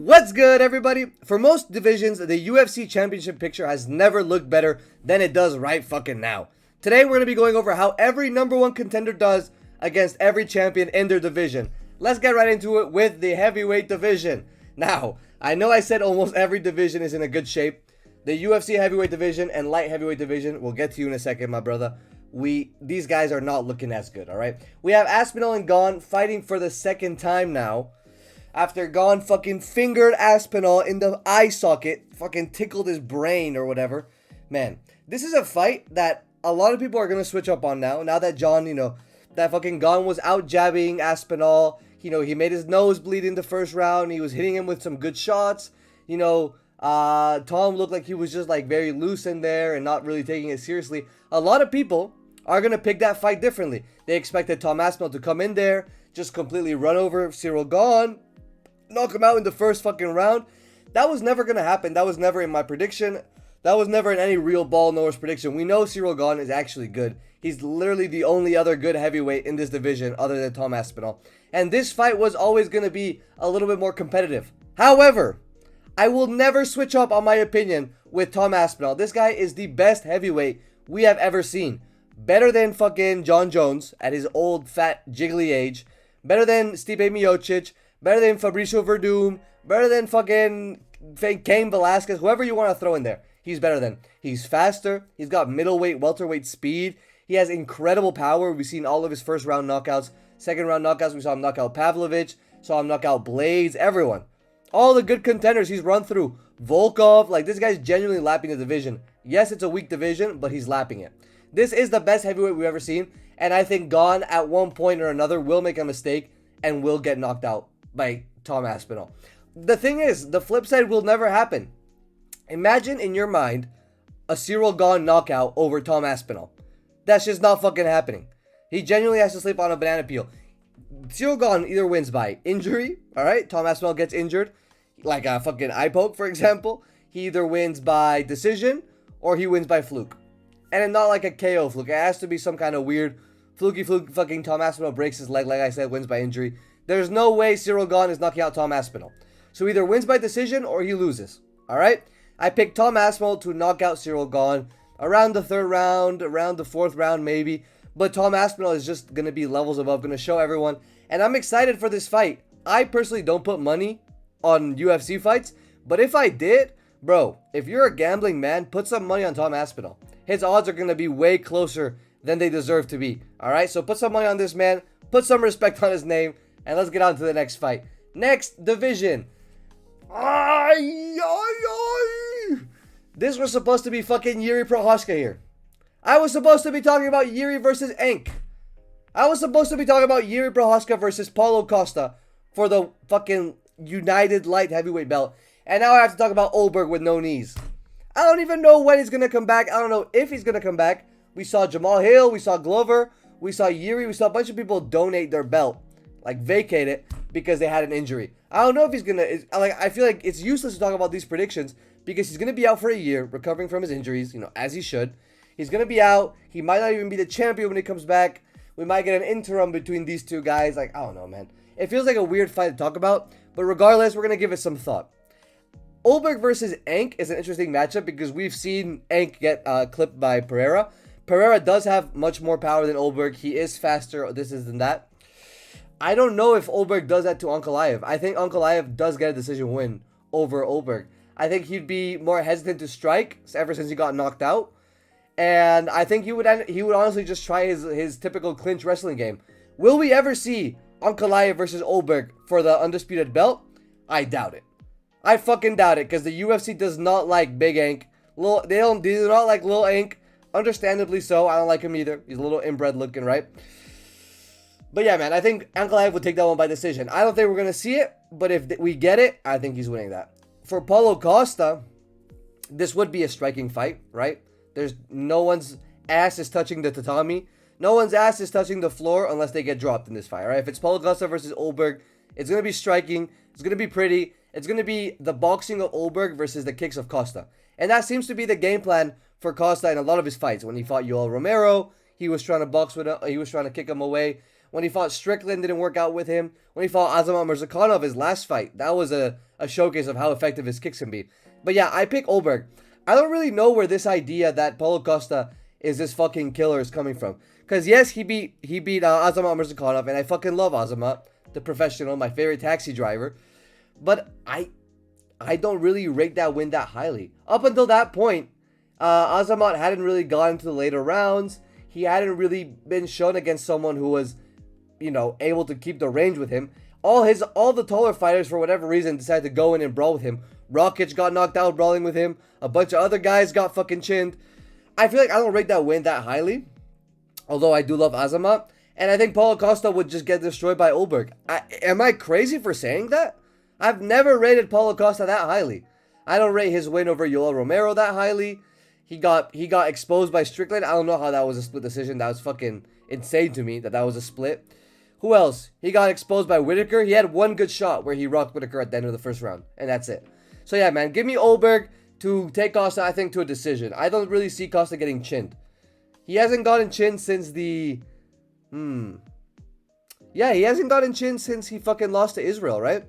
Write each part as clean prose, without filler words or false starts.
What's good, everybody? For most divisions, the UFC championship picture has never looked better than it does right fucking now. Today, we're going to be going over how every number one contender does against every champion in their division. Let's get right into it with the heavyweight division. Now, I know I said almost every division is in a good shape. The UFC heavyweight division and light heavyweight division, we'll get to you in a second, my brother. These guys are not looking as good, all right? We have Aspinall and Gane fighting for the second time now. After Gane fucking fingered Aspinall in the eye socket, fucking tickled his brain or whatever. Man, this is a fight that a lot of people are going to switch up on now. Now that that fucking Gane was out jabbing Aspinall. He made his nose bleed in the first round. He was hitting him with some good shots. Tom looked like he was just like very loose in there and not really taking it seriously. A lot of people are going to pick that fight differently. They expected Tom Aspinall to come in there, just completely run over Ciryl Gane, knock him out in the first fucking round. That was never going to happen. That was never in my prediction. That was never in any real ball knowers prediction. We know Ciryl Gane is actually good. He's literally the only other good heavyweight in this division other than Tom Aspinall. And this fight was always going to be a little bit more competitive. However, I will never switch up on my opinion with Tom Aspinall. This guy is the best heavyweight we have ever seen. Better than fucking John Jones at his old fat jiggly age. Better than Stipe Miocic. Better than Fabricio Verdum. Better than fucking Cain Velasquez. Whoever you want to throw in there. He's better than. He's faster. He's got middleweight, welterweight speed. He has incredible power. We've seen all of his first round knockouts. Second round knockouts, we saw him knock out Pavlovich. Saw him knock out Blades. Everyone. All the good contenders he's run through. Volkov. Like, this guy's genuinely lapping the division. Yes, it's a weak division, but he's lapping it. This is the best heavyweight we've ever seen. And I think Gane at one point or another will make a mistake and will get knocked out by Tom Aspinall. The thing is, the flip side will never happen. Imagine in your mind a Ciryl Gane knockout over Tom Aspinall. That's just not fucking happening. He genuinely has to sleep on a banana peel. Ciryl Gane either wins by injury, alright? Tom Aspinall gets injured, like a fucking eye poke, for example. He either wins by decision or he wins by fluke. And not like a KO fluke. It has to be some kind of weird fluky fluke. Fucking Tom Aspinall breaks his leg, like I said, wins by injury. There's no way Ciryl Gane is knocking out Tom Aspinall. So either wins by decision or he loses. Alright? I picked Tom Aspinall to knock out Ciryl Gane around the third round, around the fourth round maybe. But Tom Aspinall is just going to be levels above, going to show everyone. And I'm excited for this fight. I personally don't put money on UFC fights. But if I did, bro, if you're a gambling man, put some money on Tom Aspinall. His odds are going to be way closer than they deserve to be. Alright? So put some money on this man. Put some respect on his name. And let's get on to the next fight. Next division. This was supposed to be fucking Jiří Procházka here. I was supposed to be talking about Jiří versus Enk. I was supposed to be talking about Jiří Procházka versus Paulo Costa for the fucking United Light Heavyweight belt. And now I have to talk about Ulberg with no knees. I don't even know when he's going to come back. I don't know if he's going to come back. We saw Jamal Hill. We saw Glover. We saw Jiří. We saw a bunch of people donate their belt. Like, vacate it because they had an injury. I don't know if he's going to... I feel like it's useless to talk about these predictions because he's going to be out for a year recovering from his injuries, as he should. He's going to be out. He might not even be the champion when he comes back. We might get an interim between these two guys. Like, I don't know, man. It feels like a weird fight to talk about. But regardless, we're going to give it some thought. Ulberg versus Enk is an interesting matchup because we've seen Enk get clipped by Pereira. Pereira does have much more power than Ulberg. He is faster, this is than that. I don't know if Ulberg does that to Ankalaev. I think Ankalaev does get a decision win over Ulberg. I think he'd be more hesitant to strike ever since he got knocked out. And I think he would honestly just try his typical clinch wrestling game. Will we ever see Ankalaev versus Ulberg for the undisputed belt? I doubt it. I fucking doubt it because the UFC does not like Big Enk. They do not like Lil Enk. Understandably so. I don't like him either. He's a little inbred looking, right? But yeah, man, I think Ankalaev would take that one by decision. I don't think we're going to see it, but if we get it, I think he's winning that. For Paulo Costa, this would be a striking fight, right? There's no one's ass is touching the tatami. No one's ass is touching the floor unless they get dropped in this fight, right? If it's Paulo Costa versus Ulberg, it's going to be striking. It's going to be pretty. It's going to be the boxing of Ulberg versus the kicks of Costa. And that seems to be the game plan for Costa in a lot of his fights. When he fought Yoel Romero, he was trying to box with him. He was trying to kick him away. When he fought Strickland, didn't work out with him. When he fought Azamat Murzakanov, his last fight, that was a a showcase of how effective his kicks can be. But yeah, I pick Ulberg. I don't really know where this idea that Paulo Costa is this fucking killer is coming from. Because yes, he beat Azamat Murzakanov, and I fucking love Azamat, the professional, my favorite taxi driver. But I don't really rate that win that highly. Up until that point, Azamat hadn't really gotten to the later rounds. He hadn't really been shown against someone who was, you know, able to keep the range with him. All the taller fighters, for whatever reason, decided to go in and brawl with him. Rakic got knocked out brawling with him. A bunch of other guys got fucking chinned. I feel like I don't rate that win that highly, although I do love Azamat. And I think Paulo Costa would just get destroyed by Ulberg. Am I crazy for saying that? I've never rated Paulo Costa that highly. I don't rate his win over Yoel Romero that highly. He got exposed by Strickland. I don't know how that was a split decision. That was fucking insane to me that was a split. Who else? He got exposed by Whitaker. He had one good shot where he rocked Whitaker at the end of the first round. And that's it. So yeah, man. Give me Ulberg to take Costa, I think, to a decision. I don't really see Costa getting chinned. He hasn't gotten chinned since the... Yeah, he hasn't gotten chinned since he fucking lost to Israel, right?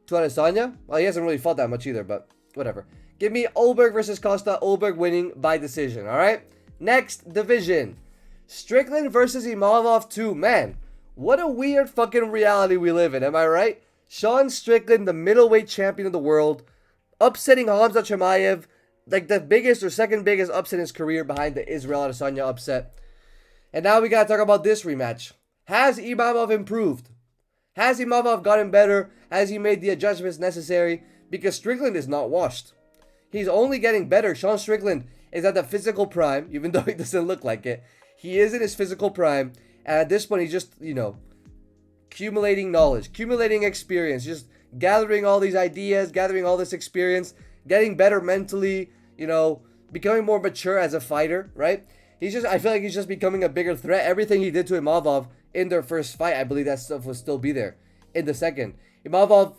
To Adesanya? Well, he hasn't really fought that much either, but whatever. Give me Ulberg versus Costa. Ulberg winning by decision, alright? Next division. Strickland versus Imavov 2. Man, what a weird fucking reality we live in, am I right? Sean Strickland, the middleweight champion of the world, upsetting Hamza Chimaev, like the biggest or second biggest upset in his career behind the Israel Adesanya upset. And now we gotta talk about this rematch. Has Imavov improved? Has Imavov gotten better? Has he made the adjustments necessary? Because Strickland is not washed. He's only getting better. Sean Strickland is at the physical prime, even though he doesn't look like it. He is in his physical prime. And at this point, he's just, you know, accumulating knowledge, accumulating experience, just gathering all these ideas, gathering all this experience, getting better mentally, you know, becoming more mature as a fighter, right? I feel like he's just becoming a bigger threat. Everything he did to Imavov in their first fight, I believe that stuff will still be there in the second. Imavov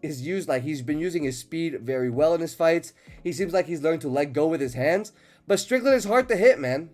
is he's been using his speed very well in his fights. He seems like he's learned to let go with his hands. But Strickland is hard to hit, man.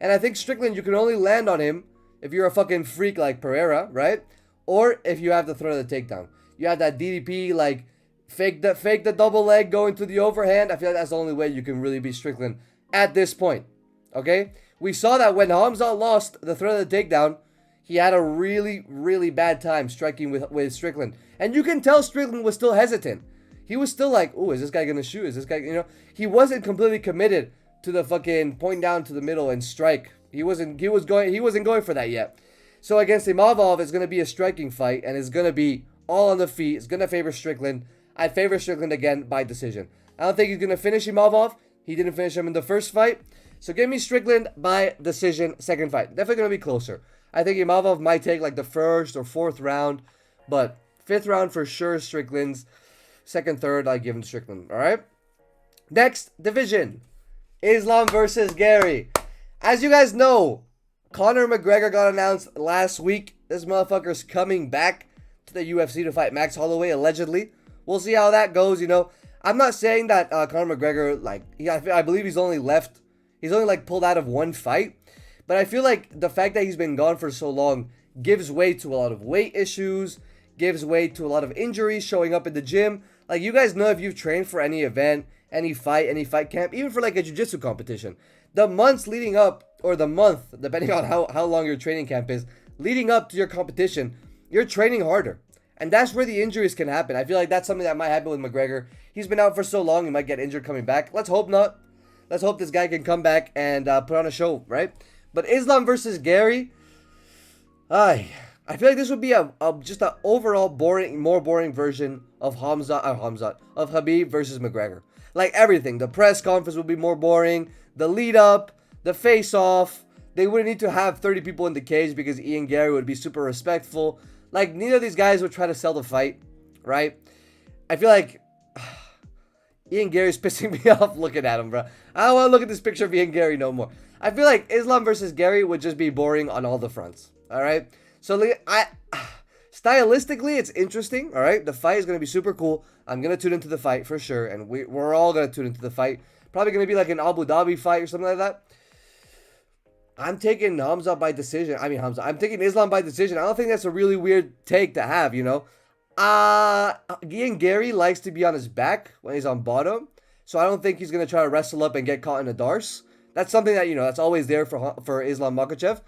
And I think Strickland, you can only land on him if you're a fucking freak like Pereira, right? Or if you have the threat of the takedown. You have that DDP, like, fake the double leg going to the overhand. I feel like that's the only way you can really beat Strickland at this point. Okay? We saw that when Hamza lost the threat of the takedown, he had a really, really bad time striking with Strickland. And you can tell Strickland was still hesitant. He was still like, ooh, is this guy gonna shoot? Is this guy, you know? He wasn't completely committed to the fucking point down to the middle and strike. He wasn't going for that yet. So against Imavov, it's gonna be a striking fight, and it's gonna be all on the feet. It's gonna favor Strickland. I'd favor Strickland again by decision. I don't think he's gonna finish Imavov. He didn't finish him in the first fight. So give me Strickland by decision, second fight. Definitely gonna be closer. I think Imavov might take like the first or fourth round, but fifth round for sure Strickland's. Second, third, I give him Strickland. All right. Next division, Islam versus Garry. As you guys know, Conor McGregor got announced last week. This motherfucker's coming back to the UFC to fight Max Holloway allegedly. We'll see how that goes. You know, I'm not saying that Conor McGregor I believe he's only pulled out of one fight. But I feel like the fact that he's been gone for so long gives way to a lot of weight issues, gives way to a lot of injuries showing up in the gym. Like, you guys know, if you've trained for any event, any fight camp, even for like a jiu-jitsu competition, the months leading up, or the month, depending on how long your training camp is, leading up to your competition, you're training harder. And that's where the injuries can happen. I feel like that's something that might happen with McGregor. He's been out for so long, he might get injured coming back. Let's hope not. Let's hope this guy can come back and put on a show, right? But Islam versus Garry, I feel like this would be just an overall more boring version of Khabib versus McGregor. Like everything, the press conference would be more boring, the lead up, the face off. They wouldn't need to have 30 people in the cage because Ian Garry would be super respectful. Like, neither of these guys would try to sell the fight, right? I feel like Ian Garry's pissing me off looking at him, bro. I don't want to look at this picture of Ian Garry no more. I feel like Islam versus Garry would just be boring on all the fronts. All right. So stylistically, it's interesting. All right. The fight is going to be super cool. I'm going to tune into the fight for sure. And we're all going to tune into the fight. Probably going to be like an Abu Dhabi fight or something like that. I'm taking Hamza by decision. I'm taking Islam by decision. I don't think that's a really weird take to have, you know. Ian Garry likes to be on his back when he's on bottom, so I don't think he's gonna try to wrestle up and get caught in a darce. That's something that that's always there for Islam Makhachev.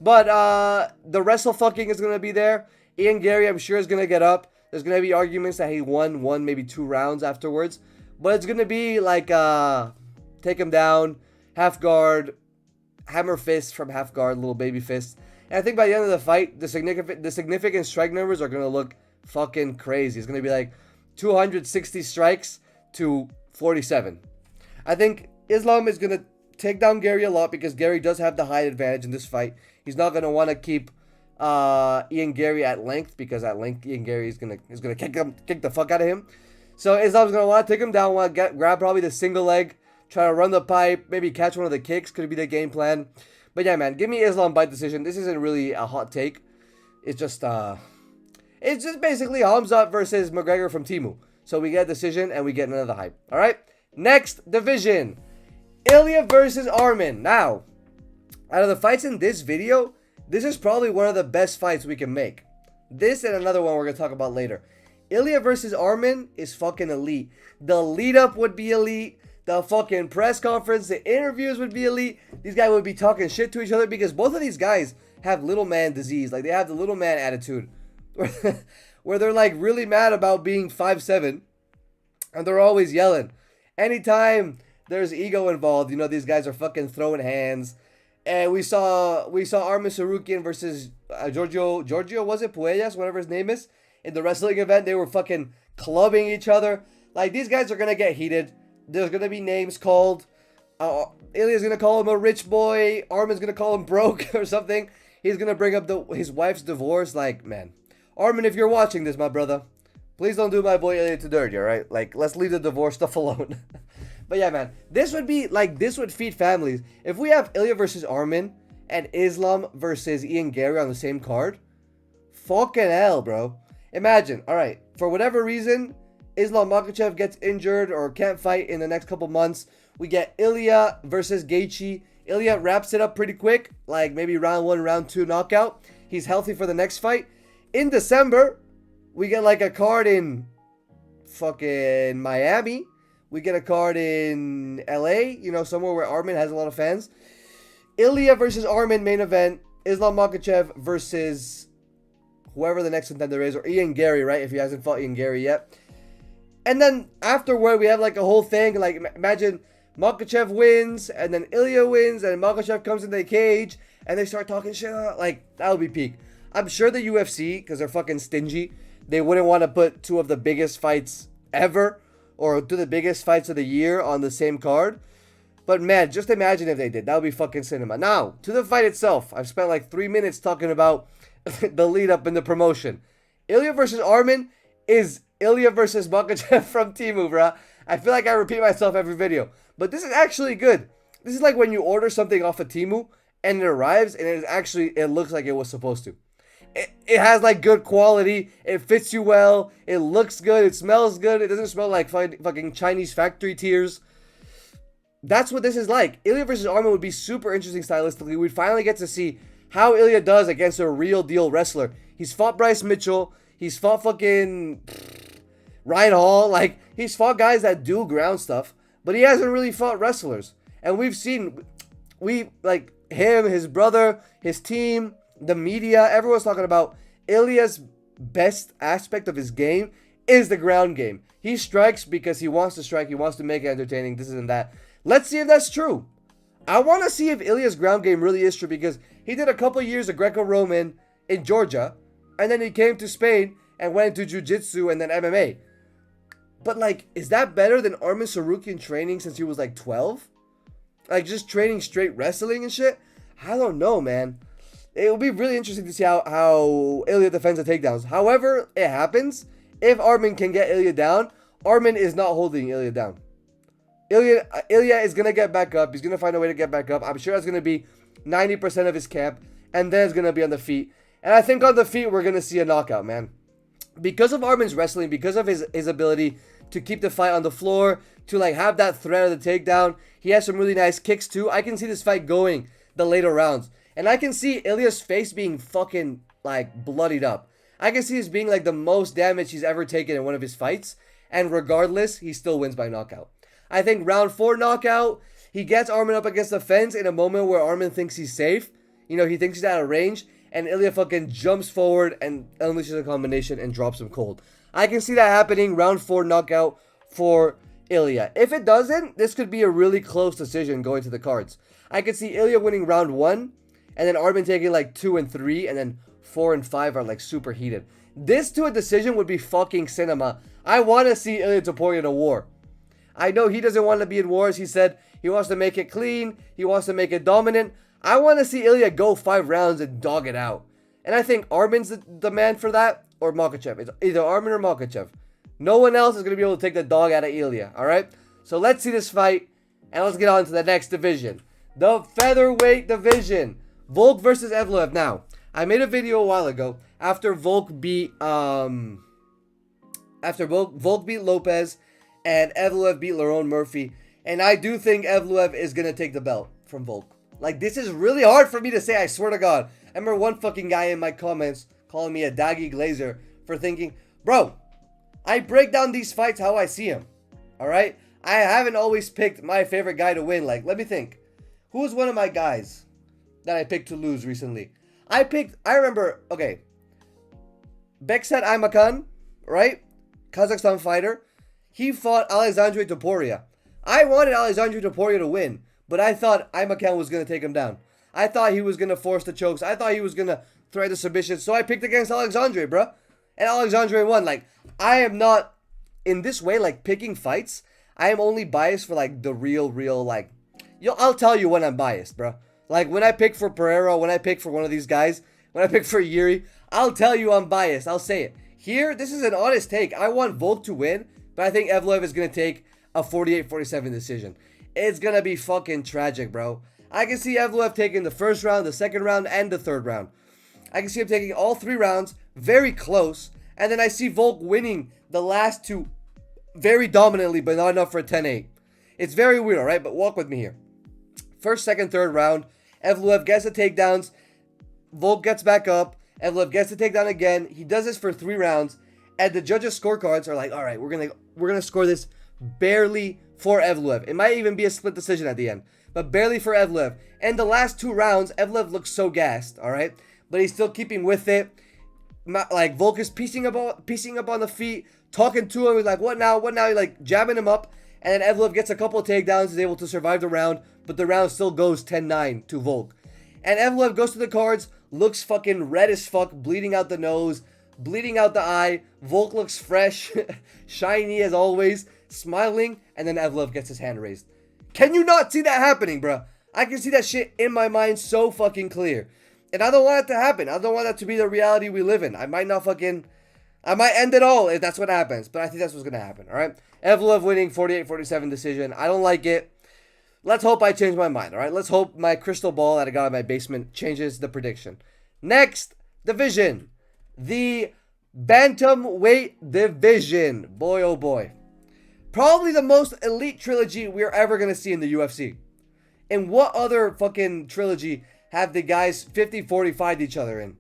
But the wrestle fucking is gonna be there. Ian Garry, I'm sure, is gonna get up. There's gonna be arguments that he won one, maybe 2 rounds afterwards, but it's gonna be like take him down, half guard, hammer fist from half guard, little baby fist. And I think by the end of the fight, the significant strike numbers are gonna look fucking crazy. It's gonna be like 260 strikes to 47. I think Islam is gonna take down Garry a lot because Garry does have the height advantage in this fight. He's not gonna want to keep Ian Garry at length because at length Ian Garry is gonna kick the fuck out of him. So Islam's gonna want to take him down, want to grab probably the single leg, try to run the pipe, maybe catch one of the kicks. Could be the game plan. But yeah, man, give me Islam by decision. This isn't really a hot take. It's just basically Hamzat versus McGregor from Temu. So we get a decision and we get another hype. All right, next division, Ilia versus Arman. Now, out of the fights in this video, this is probably one of the best fights we can make. This and another one we're going to talk about later. Ilia versus Arman is fucking elite. The lead up would be elite. The fucking press conference, the interviews would be elite. These guys would be talking shit to each other because both of these guys have little man disease. Like, they have the little man attitude. Where they're like really mad about being 5'7", and they're always yelling. Anytime there's ego involved, these guys are fucking throwing hands. And we saw Arman Tsarukyan versus Giorgio, was it? Puellas, whatever his name is. In the wrestling event, they were fucking clubbing each other. Like, these guys are going to get heated. There's going to be names called. Ilia's going to call him a rich boy. Arman's going to call him broke or something. He's going to bring up his wife's divorce. Like, man. Arman, if you're watching this, my brother, please don't do my boy Ilia to dirty, alright? Like, let's leave the divorce stuff alone. But yeah, man, this would feed families. If we have Ilia versus Arman and Islam versus Ian Garry on the same card, fucking hell, bro. Imagine, alright, for whatever reason, Islam Makhachev gets injured or can't fight in the next couple months. We get Ilia versus Gaethje. Ilia wraps it up pretty quick, like maybe round 1, round 2 knockout. He's healthy for the next fight. In December, we get like a card in fucking Miami. We get a card in LA, somewhere where Arman has a lot of fans. Ilia versus Arman main event. Islam Makhachev versus whoever the next contender is, or Ian Garry, right? If he hasn't fought Ian Garry yet. And then afterward, we have like a whole thing. Like, imagine Makhachev wins, and then Ilia wins, and Makhachev comes in the cage, and they start talking shit. Like, that would be peak. I'm sure the UFC, because they're fucking stingy, they wouldn't want to put 2 of the biggest fights ever or 2 of the biggest fights of the year on the same card. But man, just imagine if they did. That would be fucking cinema. Now, to the fight itself. I've spent like 3 minutes talking about the lead up in the promotion. Ilia versus Arman is Ilia versus Makhachev from Temu, bruh. I feel like I repeat myself every video. But this is actually good. This is like when you order something off of Temu and it arrives and it looks like it was supposed to. It has like good quality. It fits you well. It looks good. It smells good. It doesn't smell like fucking Chinese factory tears. That's what this is like. Ilia versus Arman would be super interesting stylistically. We'd finally get to see how Ilia does against a real deal wrestler. He's fought Bryce Mitchell. He's fought fucking Ryan Hall. Like, he's fought guys that do ground stuff, but he hasn't really fought wrestlers. And we've seen, like him, his brother, his team, the media, everyone's talking about Ilia's best aspect of his game is the ground game. He strikes because he wants to strike. He wants to make it entertaining. This and that. Let's see if that's true. I want to see if Ilia's ground game really is true because he did a couple years of Greco-Roman in Georgia, and then he came to Spain and went into Jiu-Jitsu and then MMA. But like, is that better than Arman Tsarukyan training since he was like 12? Like, just training straight wrestling and shit? I don't know, man. It will be really interesting to see how Ilia defends the takedowns. However it happens, if Arman can get Ilia down, Arman is not holding Ilia down. Ilia is going to get back up. He's going to find a way to get back up. I'm sure that's going to be 90% of his camp. And then it's going to be on the feet. And I think on the feet, we're going to see a knockout, man. Because of Arman's wrestling, because of his ability to keep the fight on the floor, to like have that threat of the takedown, he has some really nice kicks too. I can see this fight going the later rounds. And I can see Ilia's face being fucking, like, bloodied up. I can see this being like the most damage he's ever taken in one of his fights. And regardless, he still wins by knockout. I think round 4 knockout, he gets Arman up against the fence in a moment where Arman thinks he's safe. You know, he thinks he's out of range. And Ilia fucking jumps forward and unleashes a combination and drops him cold. I can see that happening, round 4 knockout for Ilia. If it doesn't, this could be a really close decision going to the cards. I could see Ilia winning round 1, and then Arman taking like 2 and 3, and then 4 and 5 are like super heated. This to a decision would be fucking cinema. I want to see Ilia Topuria in a war. I know he doesn't want to be in wars. He said he wants to make it clean. He wants to make it dominant. I want to see Ilia go 5 rounds and dog it out. And I think Arman's the man for that, or Makhachev. It's either Arman or Makhachev. No one else is going to be able to take the dog out of Ilia, alright? So let's see this fight, and let's get on to the next division. The featherweight division. Volk versus Evloev. Now, I made a video a while ago after Volk beat Volk beat Lopez and Evloev beat Lerone Murphy. And I do think Evloev is going to take the belt from Volk. Like, this is really hard for me to say, I swear to God. I remember one fucking guy in my comments calling me a daggy glazer for thinking, bro, I break down these fights how I see them. Alright? I haven't always picked my favorite guy to win. Like, let me think. Who was one of my guys that I picked to lose recently? I remember, okay. Bekzat Aymakhan, right? Kazakhstan fighter. He fought Alexandre Topuria. I wanted Alexandre Topuria to win, but I thought Aymakhan was going to take him down. I thought he was going to force the chokes. I thought he was going to thread the submission. So I picked against Alexandre, bro. And Alexandre won. Like, I am not, in this way, like, picking fights. I am only biased for, like, the real, like, I'll tell you when I'm biased, bro. Like, when I pick for Pereira, when I pick for one of these guys, when I pick for Yuri, I'll tell you I'm biased. I'll say it. Here, this is an honest take. I want Volk to win, but I think Evloev is going to take a 48-47 decision. It's going to be fucking tragic, bro. I can see Evloev taking the first round, the second round, and the third round. I can see him taking all 3 rounds, very close, and then I see Volk winning the last 2 very dominantly, but not enough for a 10-8. It's very weird, alright? But walk with me here. First, second, third round. Evloev gets the takedowns. Volk gets back up. Evloev gets the takedown again. He does this for 3 rounds. And the judges' scorecards are like, alright, we're gonna score this barely for Evloev. It might even be a split decision at the end. But barely for Evloev. And the last 2 rounds, Evloev looks so gassed, alright? But he's still keeping with it. Like, Volk is piecing up on the feet, talking to him. He's like, what now? What now? He's like jabbing him up. And then Evloev gets a couple of takedowns, is able to survive the round, but the round still goes 10-9 to Volk. And Evloev goes to the cards, looks fucking red as fuck, bleeding out the nose, bleeding out the eye. Volk looks fresh, shiny as always, smiling, and then Evloev gets his hand raised. Can you not see that happening, bro? I can see that shit in my mind so fucking clear. And I don't want it to happen. I don't want that to be the reality we live in. I might end it all if that's what happens. But I think that's what's going to happen, alright? Evloev winning 48-47 decision. I don't like it. Let's hope I change my mind, alright? Let's hope my crystal ball that I got in my basement changes the prediction. Next division. The bantamweight division. Boy, oh boy. Probably the most elite trilogy we're ever going to see in the UFC. And what other fucking trilogy have the guys 50-45 each other in?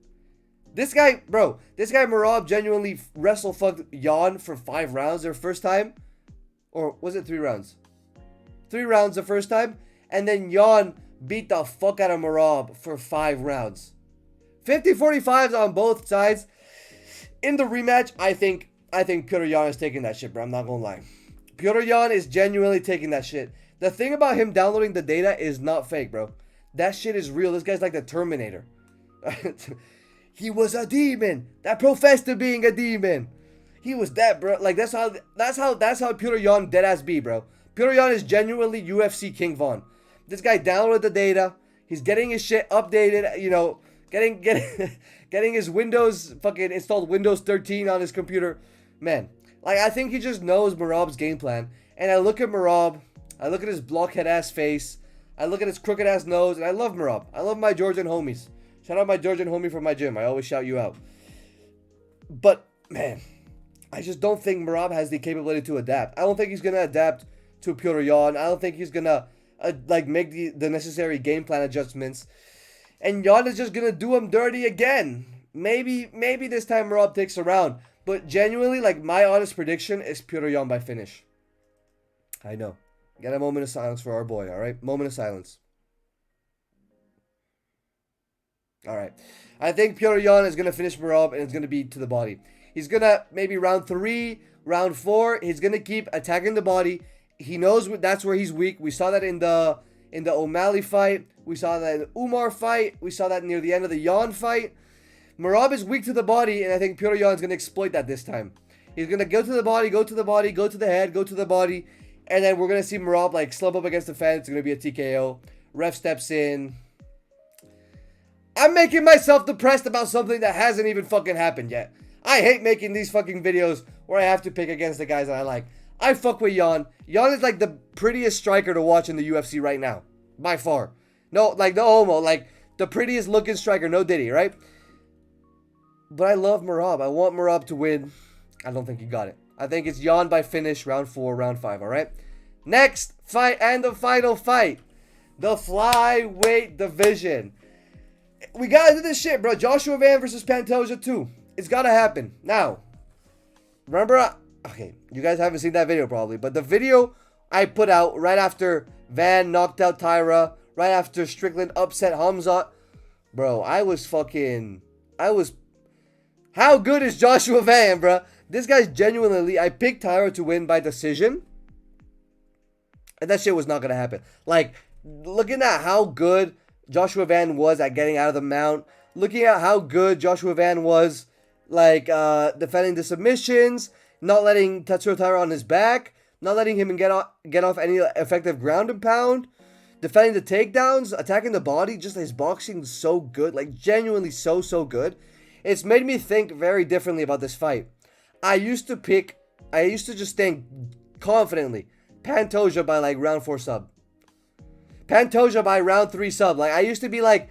This guy Merab genuinely wrestle-fucked Gane for 5 rounds their first time. Or was it 3 rounds? 3 rounds the first time. And then Gane beat the fuck out of Merab for 5 rounds. 50-45s on both sides. In the rematch, I think Petr Yan is taking that shit, bro. I'm not gonna lie. Petr Yan is genuinely taking that shit. The thing about him downloading the data is not fake, bro. That shit is real. This guy's like the Terminator. He was a demon that professed to being a demon. He was that, bro. Like, that's how Petr Yan deadass be, bro. Petr Yan is genuinely UFC King Von. This guy downloaded the data. He's getting his shit updated, you know, getting his Windows, fucking installed Windows 13 on his computer. Man, like, I think he just knows Merab's game plan. And I look at Merab, I look at his blockhead ass face, I look at his crooked ass nose, and I love Merab. I love my Georgian homies. Shout out my Georgian homie from my gym. I always shout you out. But, man, I just don't think Merab has the capability to adapt. I don't think he's going to adapt to Petr Yan. I don't think he's going to, make the necessary game plan adjustments. And Yan is just going to do him dirty again. maybe this time Merab takes a round. But genuinely, like, my honest prediction is Petr Yan by finish. I know. Get a moment of silence for our boy, all right? Moment of silence. All right. I think Petr Yan is going to finish Merab, and it's going to be to the body. He's going to, maybe round 3, round 4, he's going to keep attacking the body. He knows that's where he's weak. We saw that in the O'Malley fight. We saw that in the Umar fight. We saw that near the end of the Yan fight. Merab is weak to the body, and I think Petr Yan is going to exploit that this time. He's going to go to the body, go to the body, go to the head, go to the body, and then we're going to see Merab, like, slump up against the fence. It's going to be a TKO. Ref steps in. I'm making myself depressed about something that hasn't even fucking happened yet. I hate making these fucking videos where I have to pick against the guys that I like. I fuck with Yan. Yan is like the prettiest striker to watch in the UFC right now. By far. No, like, no homo. Like, the prettiest looking striker. No Diddy, right? But I love Merab. I want Merab to win. I don't think he got it. I think it's Yan by finish, round 4, round 5, alright? Next fight and the final fight. The flyweight division. We gotta do this shit, bro. Joshua Van versus Pantoja 2. It's gotta happen. Now, remember, okay, you guys haven't seen that video probably, but the video I put out right after Van knocked out Tyra, right after Strickland upset Hamzat, bro, how good is Joshua Van, bro? This guy's genuinely, I picked Tyra to win by decision, and that shit was not gonna happen. Like, looking at how good Joshua Van was at getting out of the mount, looking at how good Joshua Van was, like, defending the submissions, not letting Tatsuro Taira on his back, not letting him get off any effective ground and pound, defending the takedowns, attacking the body, just his boxing is so good, like, genuinely so good. It's made me think very differently about this fight. I used to just think confidently, Pantoja by, like, round 4 sub. Pantoja by round 3 sub. Like, I used to be like,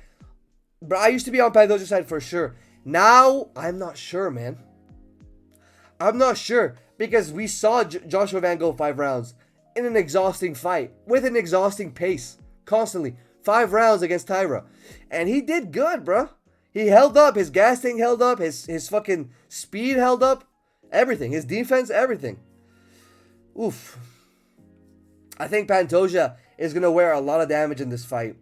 bro, I used to be on Pantoja's side for sure. Now, I'm not sure, man. I'm not sure. Because we saw Joshua Van go 5 rounds in an exhausting fight. With an exhausting pace. Constantly. 5 rounds against Tyra. And he did good, bro. He held up. His gas tank held up. His fucking speed held up. Everything. His defense, everything. Oof. I think Pantoja is going to wear a lot of damage in this fight.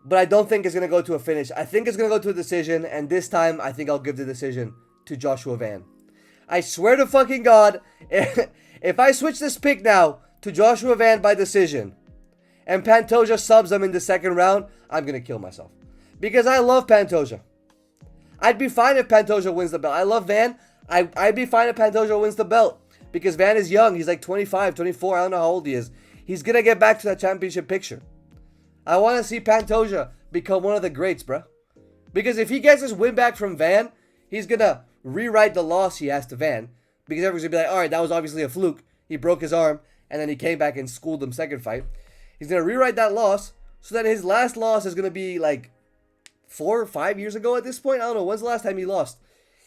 But I don't think it's going to go to a finish. I think it's going to go to a decision. And this time, I think I'll give the decision to Joshua Van. I swear to fucking God, if I switch this pick now to Joshua Van by decision, and Pantoja subs him in the second round, I'm going to kill myself. Because I love Pantoja. I'd be fine if Pantoja wins the belt. I love Van. I'd be fine if Pantoja wins the belt. Because Van is young. He's like 25, 24. I don't know how old he is. He's going to get back to that championship picture. I want to see Pantoja become one of the greats, bro. Because if he gets his win back from Van, he's going to rewrite the loss he has to Van. Because everyone's going to be like, alright, that was obviously a fluke. He broke his arm, and then he came back and schooled him second fight. He's going to rewrite that loss, so that his last loss is going to be like 4 or 5 years ago at this point. I don't know. When's the last time he lost?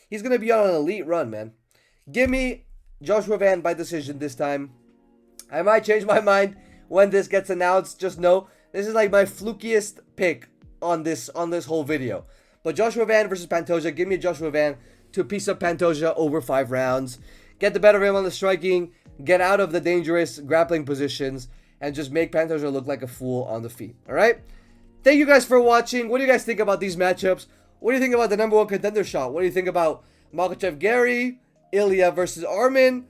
He's going to be on an elite run, man. Give me Joshua Van by decision this time. I might change my mind when this gets announced. Just know, this is like my flukiest pick on this whole video. But Joshua Van versus Pantoja. Give me Joshua Van to piece up Pantoja over 5 rounds. Get the better of him on the striking. Get out of the dangerous grappling positions. And just make Pantoja look like a fool on the feet. Alright? Thank you guys for watching. What do you guys think about these matchups? What do you think about the #1 contender shot? What do you think about Makhachev Garry? Ilia versus Arman?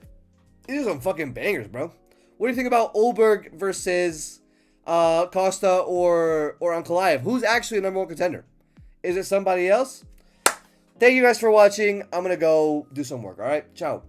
These are some fucking bangers, bro. What do you think about Ulberg versus Costa or Ankalaev? Who's actually a #1 contender? Is it somebody else? Thank you guys for watching. I'm going to go do some work, alright? Ciao.